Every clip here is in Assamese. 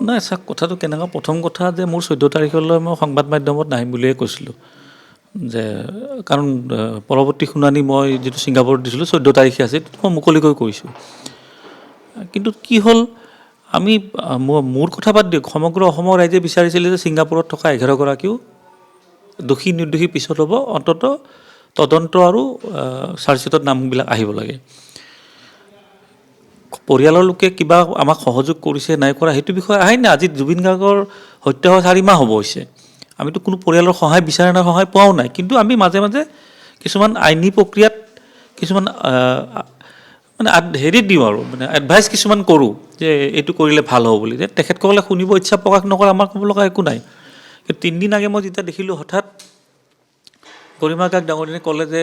নাই চাওক কথাটো কেনেকুৱা প্ৰথম কথা যে মোৰ 14 তাৰিখলৈ মই সংবাদ মাধ্যমত নাহিম বুলিয়ে কৈছিলোঁ যে কাৰণ পৰৱৰ্তী শুনানি মই যিটো ছিংগাপুৰত দিছিলোঁ 14 তাৰিখে আছে মই মুকলিকৈ কৈছোঁ কিন্তু কি হ'ল আমি মোৰ কথা বাদ দিয়ক সমগ্ৰ অসমৰ ৰাইজে বিচাৰিছিলে যে ছিংগাপুৰত থকা 11 গৰাকীও দোষী নিৰ্দোষী পিছত হ'ব অন্তত তদন্ত আৰু চাৰ্জশ্বিটত নামবিলাক আহিব লাগে পৰিয়ালৰ লোকে কিবা আমাক সহযোগ কৰিছে নাই কৰা সেইটো বিষয়ে আহে না আজি জুবিন গাৰ্গৰ হত্যা হোৱা 4 মাহ হ'ব হৈছে আমিতো কোনো পৰিয়ালৰ সহায় বিচাৰে না সহায় পোৱাও নাই কিন্তু আমি মাজে মাজে কিছুমান আইনী প্ৰক্ৰিয়াত কিছুমান মানে হেৰি দিওঁ আৰু মানে এডভাইচ কিছুমান কৰোঁ যে এইটো কৰিলে ভাল হ'ব বুলি যে তেখেতসকলে শুনিব ইচ্ছা প্ৰকাশ নকৰে আমাৰ ক'ব লগা একো নাই কিন্তু 3 দিন আগে মই যেতিয়া দেখিলোঁ হঠাৎ গৰিমা কাক ডাঙৰীয়াই ক'লে যে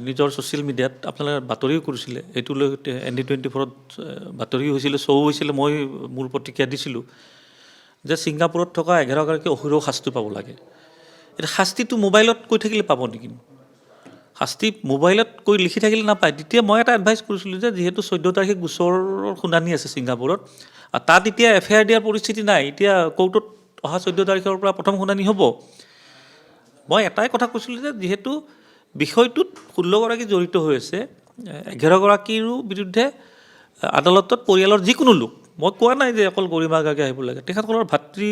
নিজৰ ছ'চিয়েল মিডিয়াত আপোনালোকে বাতৰিও কৰিছিলে এইটো লৈ ND24ত বাতৰিও হৈছিলে শ্ব' হৈছিলে মই মোৰ প্ৰতিক্ৰিয়া দিছিলোঁ যে ছিংগাপুৰত থকা 11 গৰাকী অসুৰও শাস্তি পাব লাগে এতিয়া শাস্তিটো মোবাইলত কৈ থাকিলে পাব নেকি শাস্তি মোবাইলত কৈ লিখি থাকিলে নাপায় তেতিয়া মই এটা এডভাইচ কৰিছিলোঁ যে যিহেতু 14 তাৰিখে গোচৰৰ শুনানি আছে ছিংগাপুৰত আৰু তাত এতিয়া FIR দিয়াৰ পৰিস্থিতি নাই এতিয়া কোৰ্টত অহা 14 তাৰিখৰ পৰা প্ৰথম শুনানি হ'ব মই এটাই কথা কৈছিলোঁ যে যিহেতু বিষয়টোত 16 গৰাকী জড়িত হৈ আছে 11 গৰাকীৰো বিৰুদ্ধে আদালতত পৰিয়ালৰ যিকোনো লোক মই কোৱা নাই যে অকল গৰিমা গাৰ্গে আহিব লাগে তেখেতসকলৰ ভাতৃ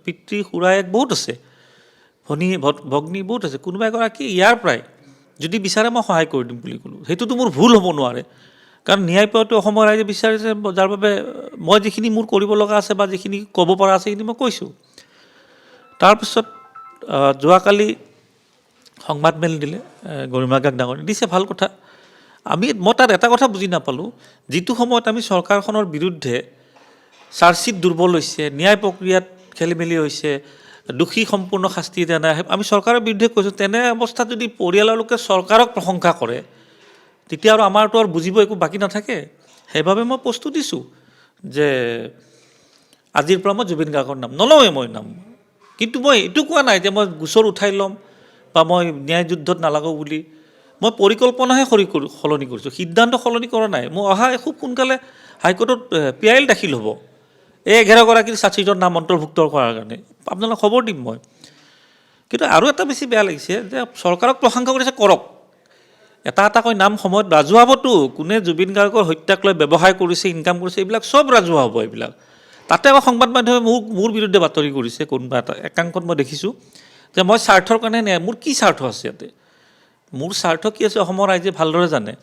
পিতৃ খুৰায়েক বহুত আছে ভনী ভগ্নী বহুত আছে কোনোবা এগৰাকী ইয়াৰ প্ৰায় যদি বিচাৰে মই সহায় কৰি দিম বুলি ক'লোঁ সেইটোতো মোৰ ভুল হ'ব নোৱাৰে কাৰণ ন্যায় পোৱাটো অসমৰ ৰাইজে বিচাৰিছে যাৰ বাবে মই যিখিনি মোৰ কৰিব লগা আছে বা যিখিনি ক'ব পৰা আছে সেইখিনি মই কৈছোঁ তাৰপিছত যোৱাকালি সংবাদমেল দিলে গৰিমা কাক ডাঙৰীয়াই দিছে ভাল কথা মই তাত এটা কথা বুজি নাপালোঁ যিটো সময়ত আমি চৰকাৰখনৰ বিৰুদ্ধে চাৰ্জশ্বিট দুৰ্বল হৈছে ন্যায় প্ৰক্ৰিয়াত খেলি মেলি হৈছে দোষী সম্পূৰ্ণ শাস্তি দিয়া নাই আমি চৰকাৰৰ বিৰুদ্ধে কৈছোঁ তেনে অৱস্থাত যদি পৰিয়ালৰ লোকে চৰকাৰক প্ৰশংসা কৰে তেতিয়া আৰু আমাৰতো আৰু বুজিব একো বাকী নাথাকে সেইবাবে মই প্ৰস্তুত দিছোঁ যে আজিৰ পৰা মই জুবিন গাৰ্গৰ নাম নলওঁৱে মই নাম কিন্তু মই এইটো কোৱা নাই যে মই গোচৰ উঠাই ল'ম বা মই ন্যায় যুদ্ধত নালাগো বুলি মই পৰিকল্পনাহে সলনি কৰিছোঁ সিদ্ধান্ত সলনি কৰা নাই মই অহা খুব সোনকালে হাইকোৰ্টত PIL দাখিল হ'ব এই 11 গৰাকীৰ চাৰ্জশ্বিটৰ নাম অন্তৰ্ভুক্ত কৰাৰ কাৰণে আপোনালোকক খবৰ দিম মই কিন্তু আৰু এটা বেছি বেয়া লাগিছে যে চৰকাৰক প্ৰশংসা কৰিছে কৰক এটা এটাকৈ নাম সময়ত ৰাজহুৱা হ'বতো কোনে জুবিন গাৰ্গৰ হত্যাক লৈ ব্যৱসায় কৰিছে ইনকাম কৰিছে এইবিলাক চব ৰাজহুৱা হ'ব এইবিলাক তাতে আকৌ সংবাদ মাধ্যমে মোৰ বিৰুদ্ধে বাতৰি কৰিছে কোনোবা এটা একাংকত মই দেখিছোঁ যে মই স্বাৰ্থৰ কাৰণে নাই মোৰ কি স্বাৰ্থ আছে ইয়াতে মোৰ স্বাৰ্থ কি আছে অসমৰ ৰাইজে ভালদৰে জানে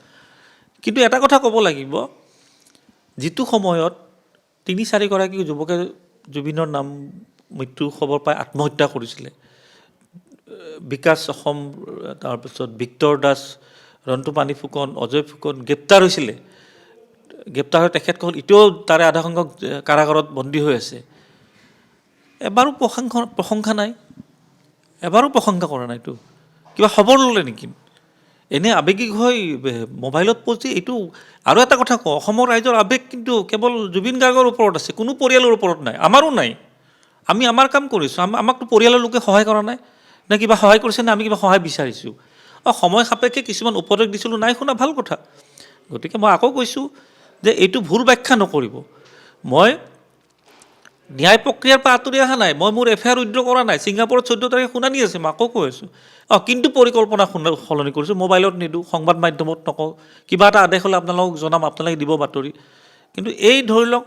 কিন্তু এটা কথা ক'ব লাগিব যিটো সময়ত 3-4 গৰাকী যুৱকে জুবিনৰ নাম মৃত্যুৰ খবৰ পাই আত্মহত্যা কৰিছিলে বিকাশ অসম তাৰপিছত ভিক্টৰ দাস ৰন্তু পানী ফুকন অজয় ফুকন গ্ৰেপ্তাৰ হৈছিলে গ্ৰেপ্তাৰ হৈ তেখেতসকল এতিয়াও তাৰে আধা সংখ্যক কাৰাগাৰত বন্দী হৈ আছে এবাৰো প্ৰশংসা নাই এবাৰো প্ৰশংসা কৰা নাইতো কিবা খবৰ ল'লে নেকি এনে আৱেগিক হৈ মোবাইলত পষ্টি এইটো আৰু এটা কথা কওঁ অসমৰ ৰাইজৰ আৱেগ কিন্তু কেৱল জুবিন গাৰ্গৰ ওপৰত আছে কোনো পৰিয়ালৰ ওপৰত নাই আমাৰো নাই আমি আমাৰ কাম কৰিছোঁ আমাকতো পৰিয়ালৰ লোকে সহায় কৰা নাই নে কিবা সহায় কৰিছে নে আমি কিবা সহায় বিচাৰিছোঁ সময় সাপেক্ষে কিছুমান উপদেশ দিছিলোঁ নাই শুনা ভাল কথা গতিকে মই আকৌ কৈছোঁ যে এইটো ভুল ব্যাখ্যা নকৰিব মই ন্যায় প্ৰক্ৰিয়াৰ পৰা আঁতৰি অহা নাই মই মোৰ FIR উইথড্ৰ কৰা নাই ছিংগাপুৰত 14 তাৰিখে শুনানি আছে মই আকৌ কৈ আছোঁ কিন্তু পৰিকল্পনা সলনি কৰিছোঁ মোবাইলত নিদিওঁ সংবাদ মাধ্যমত নকওঁ কিবা এটা আদেশ হ'লে আপোনালোকক জনাম আপোনালোকে দিব বাতৰি কিন্তু এই ধৰি লওক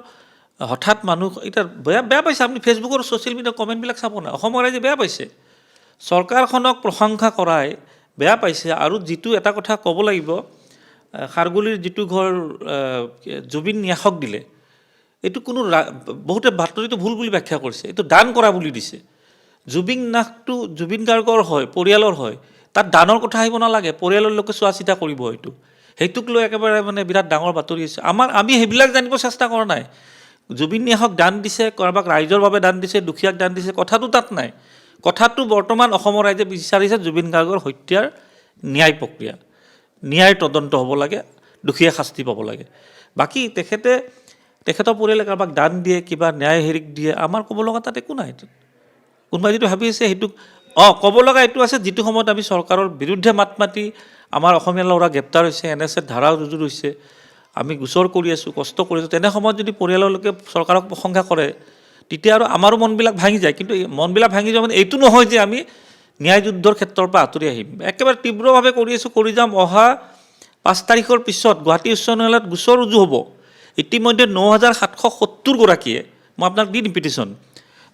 হঠাৎ মানুহ এতিয়া বেয়া পাইছে আপুনি ফেচবুকৰ ছ'চিয়েল মিডিয়াৰ কমেণ্টবিলাক চাব নাই অসমৰ ৰাইজে বেয়া পাইছে চৰকাৰখনক প্ৰশংসা কৰাই বেয়া পাইছে আৰু যিটো এটা কথা ক'ব লাগিব খাৰগুলিৰ যিটো ঘৰ জুবিন ন্যাসক দিলে এইটো কোনো বহুতে বাতৰিটো ভুল বুলি ব্যাখ্যা কৰিছে এইটো দান কৰা বুলি দিছে জুবিন নাকটো জুবিন গাৰ্গৰ হয় পৰিয়ালৰ হয় তাত দানৰ কথা আহিব নালাগে পৰিয়ালৰ লোকে চোৱা চিতা কৰিব সেইটোক লৈ একেবাৰে মানে বিৰাট ডাঙৰ বাতৰি আছে আমি সেইবিলাক জানিব চেষ্টা কৰা নাই জুবিন ন্যাসক দান দিছে কাৰোবাক ৰাইজৰ বাবে দান দিছে দুখীয়াক দান দিছে কথাটো তাত নাই কথাটো বৰ্তমান অসমৰ ৰাইজে বিচাৰিছে জুবিন গাৰ্গৰ হত্যাৰ ন্যায় প্ৰক্ৰিয়া ন্যায় তদন্ত হ'ব লাগে দুখীয়া শাস্তি পাব লাগে বাকী তেখেতৰ পৰিয়ালে কাৰোবাক দান দিয়ে কিবা ন্যায় হেৰিক দিয়ে আমাৰ ক'ব লগা তাত একো নাই কোনোবাই যিটো ভাবি আছে সেইটোক ক'ব লগা এইটো আছে যিটো সময়ত আমি চৰকাৰৰ বিৰুদ্ধে মাত মাতি আমাৰ অসমীয়া ল'ৰা গ্ৰেপ্তাৰ হৈছে NSA ধাৰা ৰুজু হৈছে আমি গোচৰ কৰি আছোঁ, কষ্ট কৰি আছোঁ, তেনে সময়ত যদি পৰিয়ালৰ লোকে চৰকাৰক প্ৰশংসা কৰে, তেতিয়া আৰু আমাৰো মনবিলাক ভাঙি যায়। কিন্তু এই মনবিলাক ভাঙি যোৱা মানে এইটো নহয় যে আমি ন্যায় যুদ্ধৰ ক্ষেত্ৰৰ পৰা আঁতৰি আহিম। একেবাৰে তীব্ৰভাৱে কৰি আছোঁ, কৰি যাম। অহা 5 তাৰিখৰ পিছত গুৱাহাটী উচ্চ ন্যায়ালয়ত গোচৰ ৰুজু হ'ব। ইতিমধ্যে 9,770 গৰাকীয়ে, মই আপোনাক দি দিম পিটিশ্যন,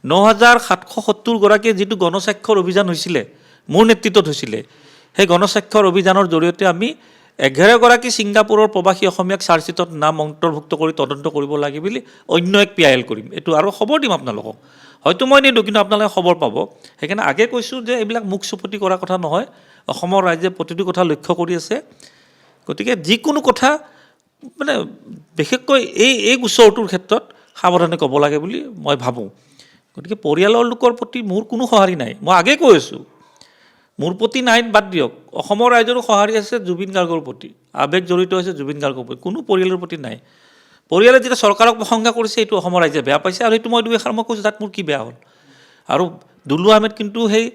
9,770 গৰাকীয়ে যিটো গণস্বাক্ষৰ অভিযান হৈছিলে, মোৰ নেতৃত্বত হৈছিলে, সেই গণস্বাক্ষৰ অভিযানৰ জৰিয়তে আমি 11 গৰাকী ছিংগাপুৰৰ প্ৰৱাসী অসমীয়াক চাৰ্জশ্বিটত নাম অন্তৰ্ভুক্ত কৰি তদন্ত কৰিব লাগে বুলি অন্য এক PIL কৰিম। এইটো আৰু খবৰ দিম আপোনালোকক। হয়তো মই নিদিওঁ, কিন্তু আপোনালোকে খবৰ পাব। সেইকাৰণে আগে কৈছোঁ যে এইবিলাক মুখ চুপতি কৰা কথা নহয়। অসমৰ ৰাইজে প্ৰতিটো কথা লক্ষ্য কৰি আছে। গতিকে যিকোনো কথা মানে বিশেষকৈ এই গোচৰটোৰ ক্ষেত্ৰত সাৱধানে ক'ব লাগে বুলি মই ভাবোঁ। গতিকে পৰিয়ালৰ লোকৰ প্ৰতি মোৰ কোনো সঁহাৰি নাই। মই আগেই কৈ আছোঁ, মোৰ প্ৰতি নাই বাদ দিয়ক, অসমৰ ৰাইজৰো সঁহাৰি আছে জুবিন গাৰ্গৰ প্ৰতি, আৱেগ জড়িত হৈছে জুবিন গাৰ্গৰ প্ৰতি, কোনো পৰিয়ালৰ প্ৰতি নাই। পৰিয়ালে যেতিয়া চৰকাৰক প্ৰশংসা কৰিছে, এইটো অসমৰ ৰাইজে বেয়া পাইছে, আৰু সেইটো মই দুই এষাৰ মই কৈছোঁ, তাত মোৰ কি বেয়া হ'ল। আৰু দুলু আহমেদ কিন্তু সেই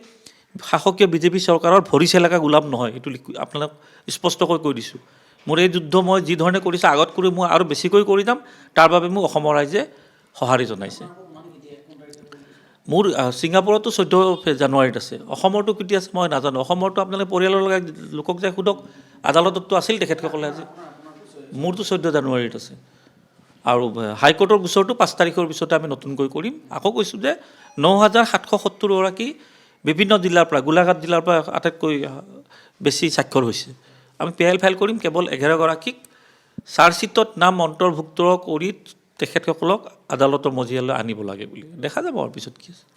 শাসকীয় বিজেপি চৰকাৰৰ ভৰি চেলেকা গোলাম নহয়, এইটো আপোনালোক স্পষ্টকৈ কৈ দিছোঁ। মোৰ এই যুদ্ধ মই যি ধৰণে কৰিছোঁ, আগত কৰি মই আৰু বেছিকৈ কৰি যাম। তাৰ বাবে মোক অসমৰ ৰাইজে সঁহাৰি জনাইছে। মোৰ ছিংগাপুৰতো 14 জানুৱাৰীত আছে। অসমৰটো কেতিয়া আছে মই নাজানো। অসমৰটো আপোনালোকে পৰিয়ালৰ লোকক যে সোধক, আদালততো আছিল তেখেতসকলে আজি। মোৰতো 14 জানুৱাৰীত আছে। আৰু হাইকোৰ্টৰ গোচৰটো 5 তাৰিখৰ পিছতে আমি নতুনকৈ কৰিম। আকৌ কৈছোঁ যে 9,770 গৰাকী বিভিন্ন জিলাৰ পৰা, গোলাঘাট জিলাৰ পৰা আটাইতকৈ বেছি স্বাক্ষৰ হৈছে। আমি PIL ফাইল কৰিম, কেৱল 11 গৰাকীক চাৰ্জশ্বিটত নাম অন্তৰ্ভুক্ত কৰি তেখেতসকলক আদালতৰ মজিয়ালৈ আনিব লাগে বুলি। দেখা যাব আৰু পিছত কি আছে।